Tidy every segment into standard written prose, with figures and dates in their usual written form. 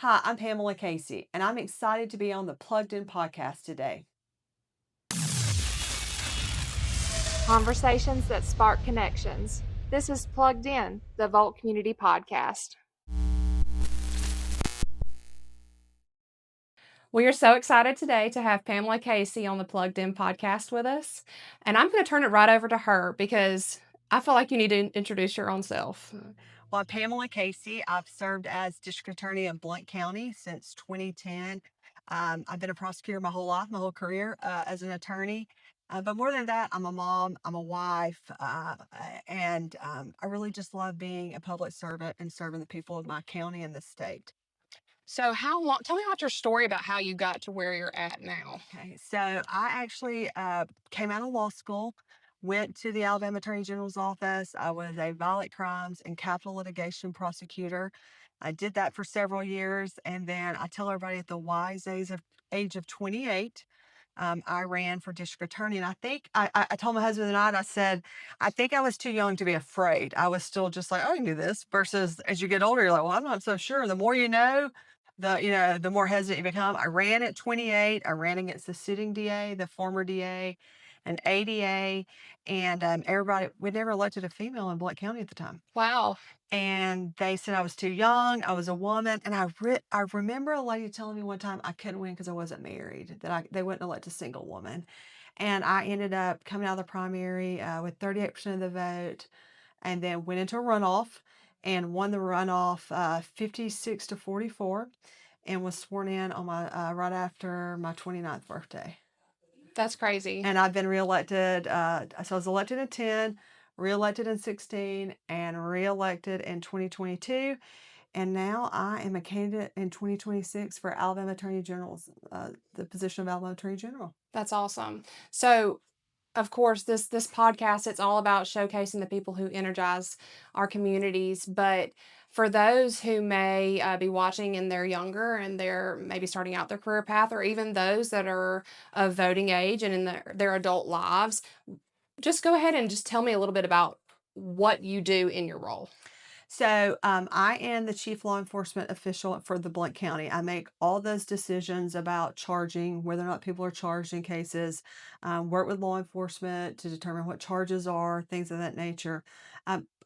Hi, I'm Pamela Casey, and I'm excited to be on the Plugged In podcast today. Conversations that spark connections. This is Plugged In, the Volt Community Podcast. We are so excited today to have Pamela Casey on the Plugged In podcast with us. And I'm going to turn it right over to her because I feel like you need to introduce your own self. Well, I'm Pamela Casey. I've served as district attorney in Blount County since 2010. I've been a prosecutor my whole life, my whole career as an attorney. But more than that, I'm a mom, I'm a wife, and I really just love being a public servant and serving the people of my county and the state. So, how long? Tell me about your story about how you got to where you're at now. Okay, so I actually came out of law school, went to the Alabama Attorney General's office. I was a violent crimes and capital litigation prosecutor. I did that for several years, and then I tell everybody at the wise age of 28, I ran for district attorney. And I think I told my husband tonight, I said, I think I was too young to be afraid. I was still just like, oh, I can do this. Versus as you get older, you're like, well, I'm not so sure. The more you know, the more hesitant you become. I ran at 28. I ran against the sitting DA, the former DA, an ADA, and everybody. We never elected a female in Blount County at the time. Wow. And they said I was too young. I was a woman, and I remember a lady telling me one time I couldn't win because I wasn't married. They wouldn't elect a single woman, and I ended up coming out of the primary with 38% of the vote, and then went into a runoff and won the runoff 56-44, and was sworn in on my right after my 29th birthday. That's crazy. And I've been reelected. So I was elected in 10, reelected in 16, and reelected in 2022. And now I am a candidate in 2026 for Alabama Attorney General's, the position of Alabama Attorney General. That's awesome. So, of course, this podcast, it's all about showcasing the people who energize our communities. But for those who may be watching and they're younger and they're maybe starting out their career path, or even those that are of voting age and in their adult lives, just go ahead and just tell me a little bit about what you do in your role. So I am the chief law enforcement official for the Blount County. I make all those decisions about charging, whether or not people are charged in cases, work with law enforcement to determine what charges are, things of that nature.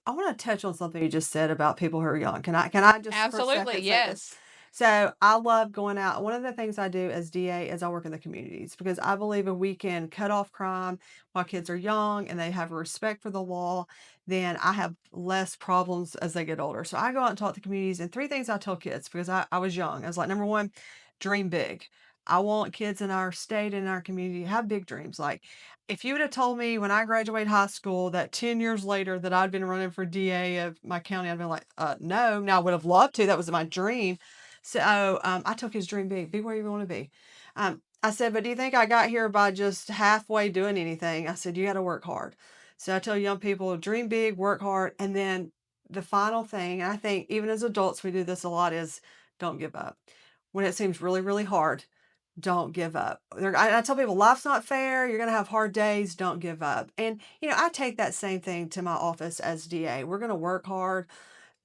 I want to touch on something you just said about people who are young. Can I just for a Absolutely, second say this? yes. So I love going out. One of the things I do as DA is I work in the communities because I believe if we can cut off crime while kids are young and they have a respect for the law, then I have less problems as they get older. So I go out and talk to communities, and three things I tell kids because I was young. I was like, number one, dream big. I want kids in our state and our community to have big dreams. Like if you would have told me when I graduated high school that 10 years later that I'd been running for DA of my county, I'd been like, no. Now I would have loved to. That was my dream. So I took his dream big. Be where you want to be. I said, but do you think I got here by just halfway doing anything? I said, you got to work hard. So I tell young people, dream big, work hard. And then the final thing, and I think even as adults, we do this a lot, is don't give up. When it seems really, really hard, don't give up. I tell people, life's not fair. You're going to have hard days. Don't give up. And, I take that same thing to my office as DA. We're going to work hard.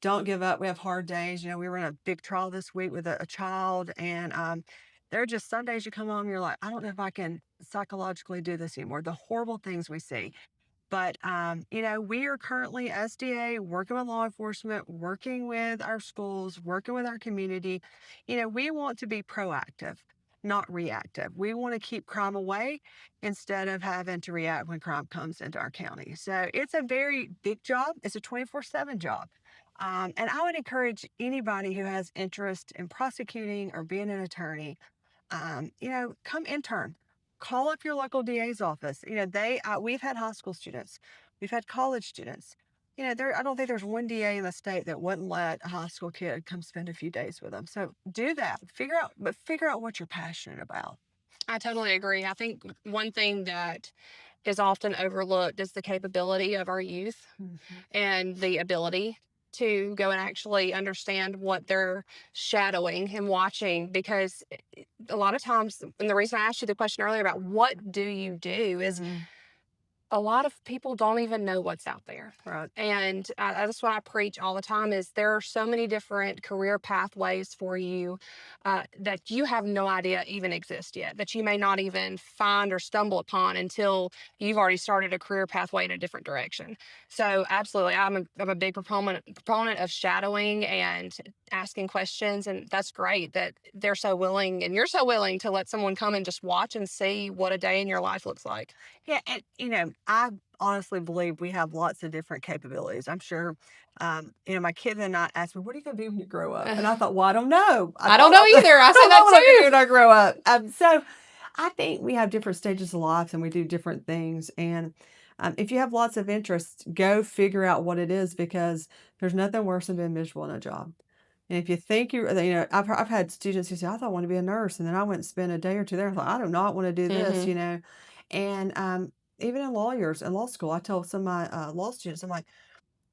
Don't give up. We have hard days. We were in a big trial this week with a child, and there are just some days you come home, you're like, I don't know if I can psychologically do this anymore. The horrible things we see. But, we are currently SDA working with law enforcement, working with our schools, working with our community. We want to be proactive, not reactive. We want to keep crime away instead of having to react when crime comes into our county. So it's a very big job. It's a 24/7 job. And I would encourage anybody who has interest in prosecuting or being an attorney, come intern. Call up your local DA's office. We've had high school students, we've had college students. I don't think there's one DA in the state that wouldn't let a high school kid come spend a few days with them. So do that. Figure out what you're passionate about. I totally agree. I think one thing that is often overlooked is the capability of our youth and the ability to go and actually understand what they're shadowing and watching, because a lot of times, and the reason I asked you the question earlier about what do you do is a lot of people don't even know what's out there. Right. And that's what I preach all the time is there are so many different career pathways for you that you have no idea even exist yet, that you may not even find or stumble upon until you've already started a career pathway in a different direction. So absolutely, I'm a big proponent of shadowing and asking questions, and that's great that they're so willing and you're so willing to let someone come and just watch and see what a day in your life looks like. Yeah, and I honestly believe we have lots of different capabilities. I'm sure, my kid and I asked me, "What are you gonna do when you grow up?" And I thought, "Well, I don't know. I don't know either. I I say don't know that what I'm gonna do too. when I grow up." So I think we have different stages of life and we do different things. And if you have lots of interests, go figure out what it is because there's nothing worse than being miserable in a job. And if you think I've had students who say, "I thought I wanted to be a nurse," and then I went and spent a day or two there. I thought, "I do not want to do this," Hmm. And even in lawyers in law school, I tell some of my law students, I'm like,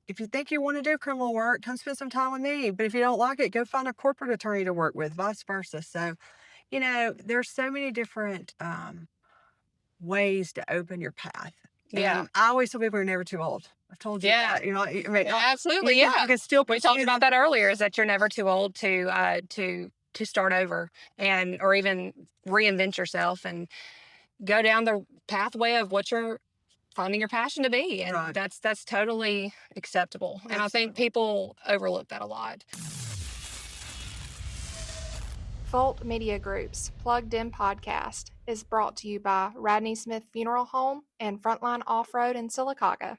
if you think you want to do criminal work, come spend some time with me. But if you don't like it, go find a corporate attorney to work with, vice versa. So, there's so many different ways to open your path. Yeah. And I always tell people you're never too old. I've told you Yeah. that. I mean, Absolutely. you Yeah. can still We talked pursue. about that earlier is that you're never too old to start over and or even reinvent yourself and go down the pathway of what you're finding your passion to be. And Right. that's totally acceptable. And I think Absolutely. people overlook that a lot. Volt Media Group's Plugged In podcast is brought to you by Radney Smith Funeral Home and Frontline Off Road in Sylacauga.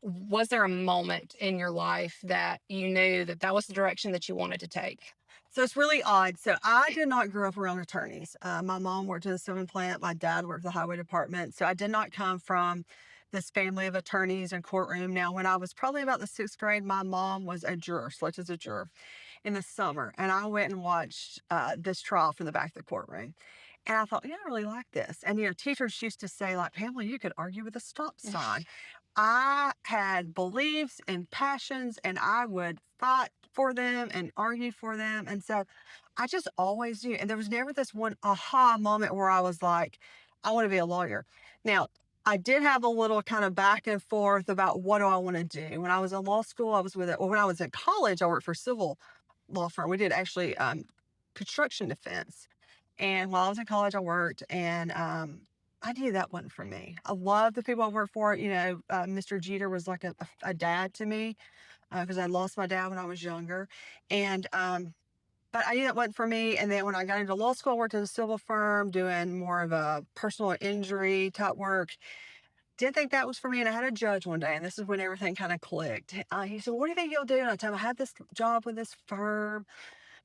Was there a moment in your life that you knew that that was the direction that you wanted to take? So it's really odd. So I did not grow up around attorneys. My mom worked in a cement plant. My dad worked for the highway department. So I did not come from this family of attorneys and courtroom. Now, when I was probably about the sixth grade, my mom was a juror, selected as a juror in the summer. And I went and watched this trial from the back of the courtroom. And I thought, I really like this. And, teachers used to say, like, Pamela, you could argue with a stop sign. I had beliefs and passions, and I would fight for them and argue for them. And so I just always knew. And there was never this one aha moment where I was like, I want to be a lawyer. Now, I did have a little kind of back and forth about what do I want to do. When I was in law school, I was with it. Well, when I was in college, I worked for a civil law firm. We did actually construction defense. And while I was in college, I worked, and I knew that wasn't for me. I love the people I worked for. Mr. Jeter was like a dad to me because I lost my dad when I was younger. And, but I knew that wasn't for me. And then when I got into law school, I worked at a civil firm doing more of a personal injury type work. Didn't think that was for me. And I had a judge one day, and this is when everything kind of clicked. He said, "What do you think you'll do?" And I told him, "I had this job with this firm,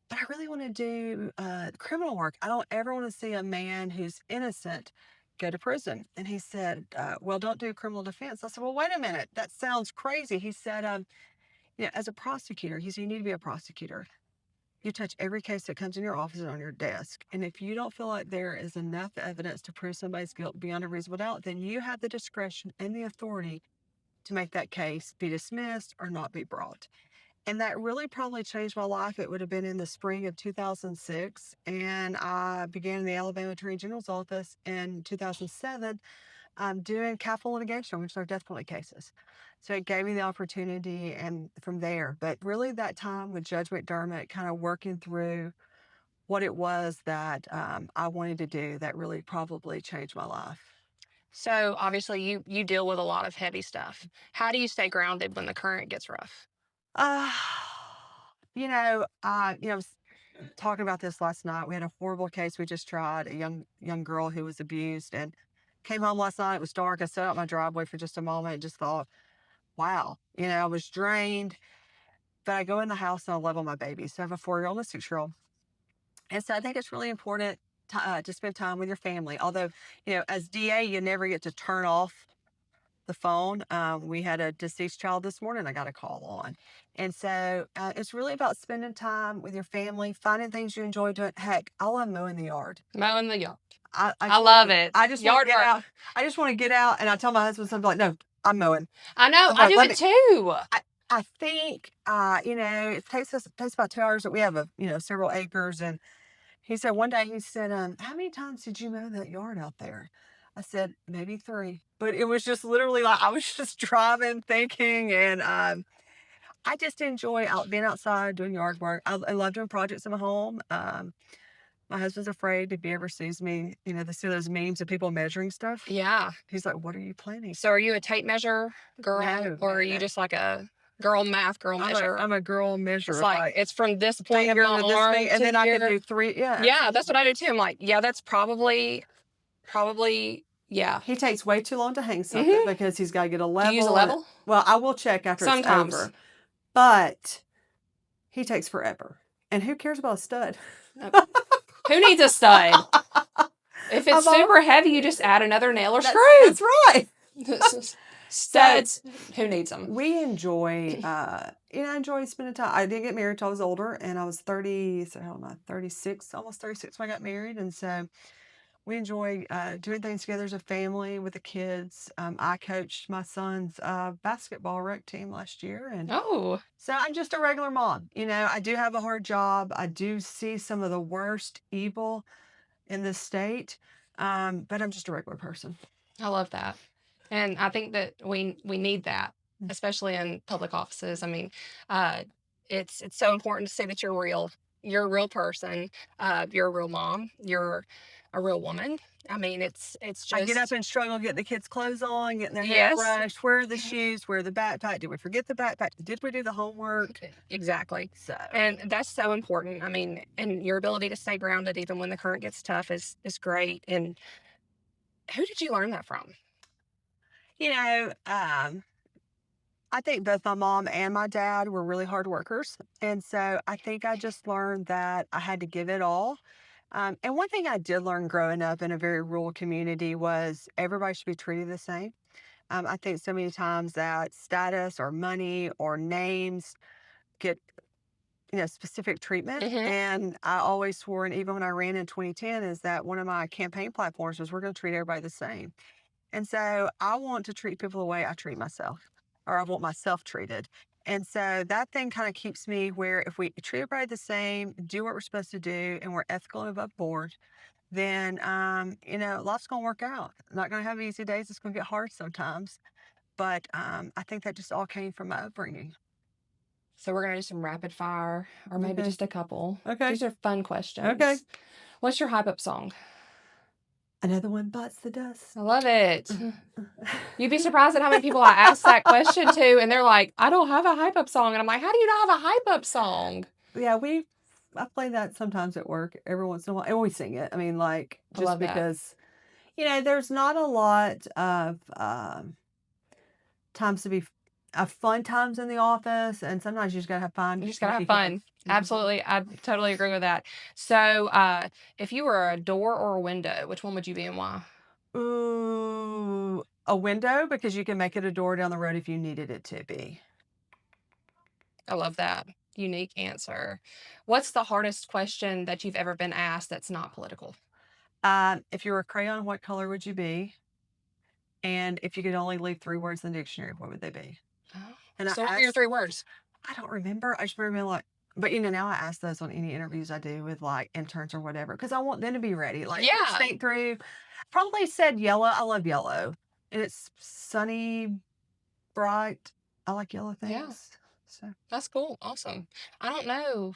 but I really want to do criminal work. I don't ever want to see a man who's innocent go to prison." And he said, "Well, don't do criminal defense." I said, "Well, wait a minute. That sounds crazy." He said, as a prosecutor, he said, "You need to be a prosecutor. You touch every case that comes in your office and on your desk. And if you don't feel like there is enough evidence to prove somebody's guilt beyond a reasonable doubt, then you have the discretion and the authority to make that case be dismissed or not be brought." And that really probably changed my life. It would have been in the spring of 2006. And I began in the Alabama Attorney General's office in 2007 doing capital litigation, which are death penalty cases. So it gave me the opportunity and from there. But really that time with Judge McDermott kind of working through what it was that I wanted to do that really probably changed my life. So obviously you deal with a lot of heavy stuff. How do you stay grounded when the current gets rough? Uh, I was talking about this last night. We had a horrible case we just tried, a young girl who was abused, and came home last night. It was dark. I sat out my driveway for just a moment and just thought, wow, I was drained. But I go in the house and I love on my babies. So I have a 4-year-old and a 6-year-old. And so I think it's really important to spend time with your family. Although, as DA, you never get to turn off the phone. We had a deceased child this morning I got a call on. And so it's really about spending time with your family, finding things you enjoy doing. Heck, I love mowing the yard. Mowing the yard. I I just want love to, it. I just want to Yard get work. out. I just want to get out. And I tell my husband something like, no, I'm mowing. I know. I'm I mowing. do Let it me, too. I think, it takes about 2 hours. But we have several acres. And he said one day, he said, how many times did you mow that yard out there? I said, maybe 3. But it was just literally like I was just driving, thinking, and I just enjoy being outside doing yard work. I love doing projects in my home. My husband's afraid if he ever sees me, they see those memes of people measuring stuff. Yeah. He's like, "What are you planning?" So are you a tape measure girl, No, or are no, you no. just like a girl measure? I'm a girl measure. It's It's like like it's from this point of finger my to this arm thing, and to then I can here. do 3. Yeah, Yeah, that's what absolutely. I do too. I'm like, yeah, that's probably, yeah. He takes way too long to hang something Hmm. because he's got to get a Do you use a level. And level? well, I will check after it's Sometimes. over, but he takes forever. And who cares about a stud? Who needs a stud? If it's I'm all, super heavy, you just add another nail or screw. that's right. Studs, who needs them? We enjoy, I enjoy spending time. I didn't get married till I was older, and I was 30, so how am I, 36, almost 36 when I got married. And so we enjoy doing things together as a family with the kids. I coached my son's basketball rec team last year, and Oh, so I'm just a regular mom. I do have a hard job. I do see some of the worst evil in this state, but I'm just a regular person. I love that. And I think that we need that, especially in public offices. I mean, uh, it's so important to say that you're real. You're a real person. You're a real mom. You're a real woman. I mean, it's I get up just and struggle getting the kids' clothes on, getting their hair yes, brushed. Where are the shoes? Where are the backpack? Did we forget the backpack? Did we do the homework? exactly. So, And that's so important. I mean, and your ability to stay grounded even when the current gets tough is great. And who did you learn that from? you know, um, I think both my mom and my dad were really hard workers. And so I think I just learned that I had to give it all. And one thing I did learn growing up in a very rural community was everybody should be treated the same. I think so many times that status or money or names get, specific treatment. Hmm. And I always swore, and even when I ran in 2010, is that one of my campaign platforms was we're going to treat everybody the same. And so I want to treat people the way I treat myself, or I want myself treated. And so that thing kind of keeps me where if we treat everybody the same, do what we're supposed to do, and we're ethical and above board, then, life's going to work out. Not going to have easy days. It's going to get hard sometimes. But I think that just all came from my upbringing. So we're gonna do some rapid fire, or maybe Okay. just a couple. Okay. These are fun questions. Okay. What's your hype up song? Another one bites the dust. I love it. You'd be surprised at how many people I ask that question to, and they're like, "I don't have a hype up song," and I'm like, "How do you not have a hype up song?" Yeah, I play that sometimes at work every once in a while, and we sing it. I mean, like, I just love that. because, there's not a lot of times to be fun times in the office, and sometimes you just gotta have fun. You just gotta have Weekends. fun. Absolutely, I totally agree with that. So, if you were a door or a window, which one would you be and why? Ooh, a window because you can make it a door down the road if you needed it to be. I love that. Unique answer. What's the hardest question that you've ever been asked that's not political? If you were a crayon, what color would you be? And if you could only leave 3 words in the dictionary, what would they be? Oh. And So, what are your 3 words? I don't remember. I just remember like, but now I ask those on any interviews I do with like interns or whatever because I want them to be ready. Like, Yeah. think through. Probably said yellow. I love yellow, and it's sunny, bright. I like yellow Yeah. things. So That's cool. Awesome. I don't know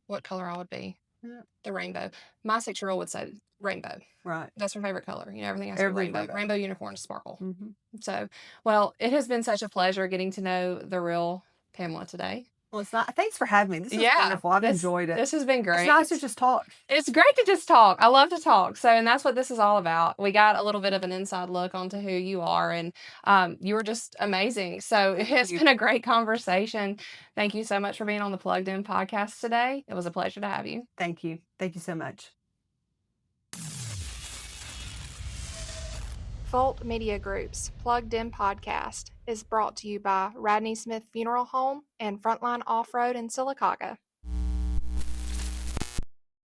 what color I would be. yeah, The rainbow. My 6-year-old would say rainbow. right. That's her favorite color. Everything has to be Every rainbow. rainbow. Rainbow unicorns sparkle. Mm-hmm. So, well, it has been such a pleasure getting to know the real Pamela today. Well, it's not. Thanks for having me. This is Yeah, wonderful. I've enjoyed it. This has been great. It's nice to just talk. It's great to just talk. I love to talk. So, and that's what this is all about. We got a little bit of an inside look onto who you are, and you were just amazing. So, it's been a great conversation. Thank you so much for being on the Plugged In podcast today. It was a pleasure to have you. Thank you. Thank you so much. Volt Media Group's Plugged In podcast is brought to you by Radney Smith Funeral Home and Frontline Off-Road in Sylacauga.